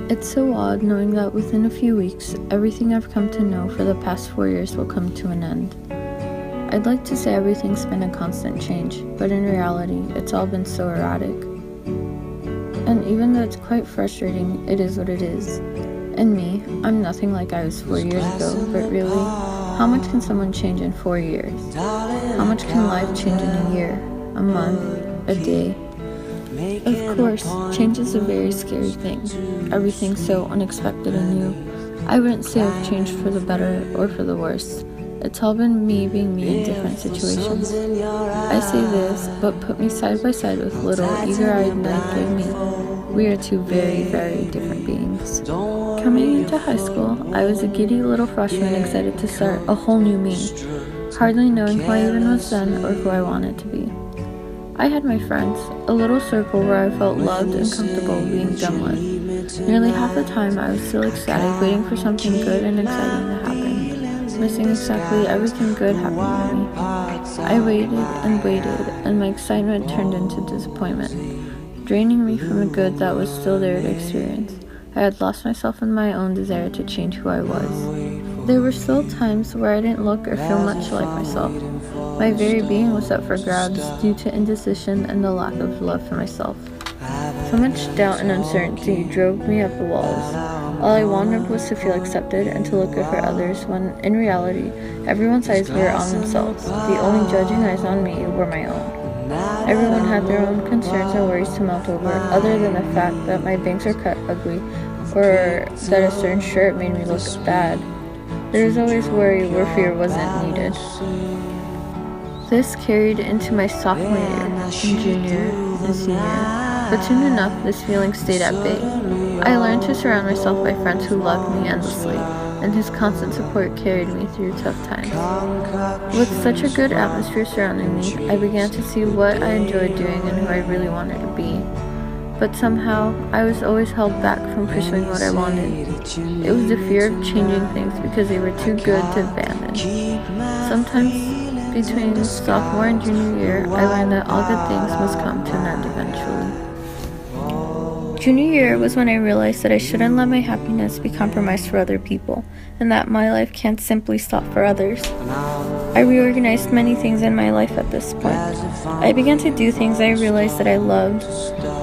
It's so odd knowing that within a few weeks, everything I've come to know for the past 4 years will come to an end. I'd like to say everything's been a constant change, but in reality, it's all been so erratic. And even though it's quite frustrating, it is what it is. And me, I'm nothing like I was 4 years ago, but really, how much can someone change in 4 years? How much can life change in a year, a month, a day? Of course, change is a very scary thing. Everything's so unexpected and new. I wouldn't say I've changed for the better or for the worse. It's all been me being me in different situations. I say this, but put me side by side with little, eager-eyed ninth-grade me. We are two very, very different beings. Coming into high school, I was a giddy little freshman excited to start a whole new me, hardly knowing who I even was then or who I wanted to be. I had my friends, a little circle where I felt loved and comfortable being done with. Nearly half the time I was still ecstatic, waiting for something good and exciting to happen, missing exactly everything good happening to me. I waited, and my excitement turned into disappointment, draining me from the good that was still there to experience. I had lost myself in my own desire to change who I was. There were still times where I didn't look or feel much like myself. My very being was up for grabs due to indecision and the lack of love for myself. So much doubt and uncertainty drove me up the walls. All I wanted was to feel accepted and to look good for others when, in reality, everyone's eyes were on themselves. The only judging eyes on me were my own. Everyone had their own concerns and worries to melt over, other than the fact that my bangs were cut ugly or that a certain shirt made me look bad. There was always worry where fear wasn't needed. This carried into my sophomore year, and junior, and senior, but soon enough this feeling stayed at bay. I learned to surround myself by friends who loved me endlessly, and whose constant support carried me through tough times. With such a good atmosphere surrounding me, I began to see what I enjoyed doing and who I really wanted to be. But somehow, I was always held back from pursuing what I wanted. It was the fear of changing things because they were too good to abandon. Sometimes, between sophomore and junior year, I learned that all good things must come to an end eventually. Junior year was when I realized that I shouldn't let my happiness be compromised for other people, and that my life can't simply stop for others. I reorganized many things in my life at this point. I began to do things I realized that I loved.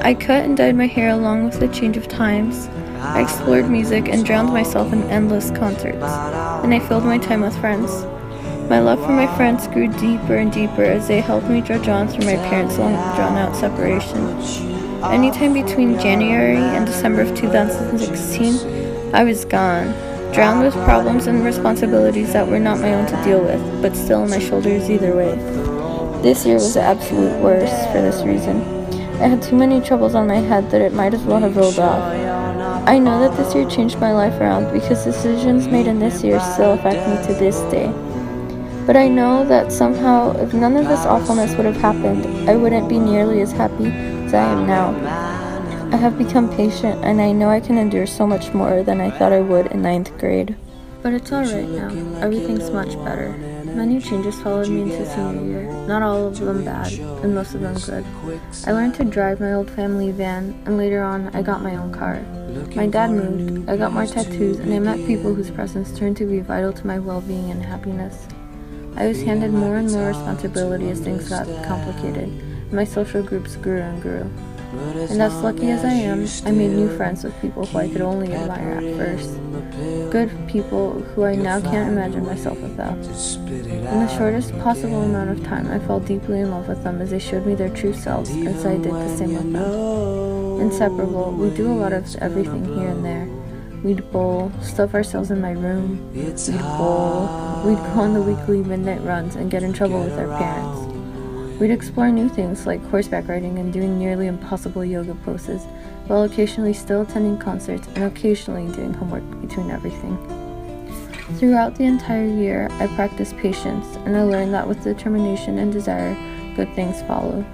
I cut and dyed my hair along with the change of times. I explored music and drowned myself in endless concerts, and I filled my time with friends. My love for my friends grew deeper and deeper as they helped me trudge on through my parents' long drawn-out separation. Anytime between January and December of 2016, I was gone, drowned with problems and responsibilities that were not my own to deal with, but still on my shoulders either way. This year was the absolute worst for this reason. I had too many troubles on my head that it might as well have rolled off. I know that this year changed my life around because decisions made in this year still affect me to this day. But I know that somehow, if none of this awfulness would have happened, I wouldn't be nearly as happy as I am now. I have become patient, and I know I can endure so much more than I thought I would in 9th grade. But it's alright now. Everything's much better. Many changes followed me into senior year, not all of them bad, and most of them good. I learned to drive my old family van, and later on, I got my own car. My dad moved, I got more tattoos, and I met people whose presence turned to be vital to my well-being and happiness. I was handed more and more responsibility as things got complicated, and my social groups grew and grew. And as lucky as I am, I made new friends with people who I could only admire at first. Good people who I now can't imagine myself without. In the shortest possible amount of time, I fell deeply in love with them as they showed me their true selves, as I did the same with them. Inseparable, we do a lot of everything here and there. We'd bowl, stuff ourselves in my room, we'd go on the weekly midnight runs and get in trouble with our parents. We'd explore new things like horseback riding and doing nearly impossible yoga poses, while occasionally still attending concerts and occasionally doing homework between everything. Throughout the entire year, I practiced patience, and I learned that with determination and desire, good things follow.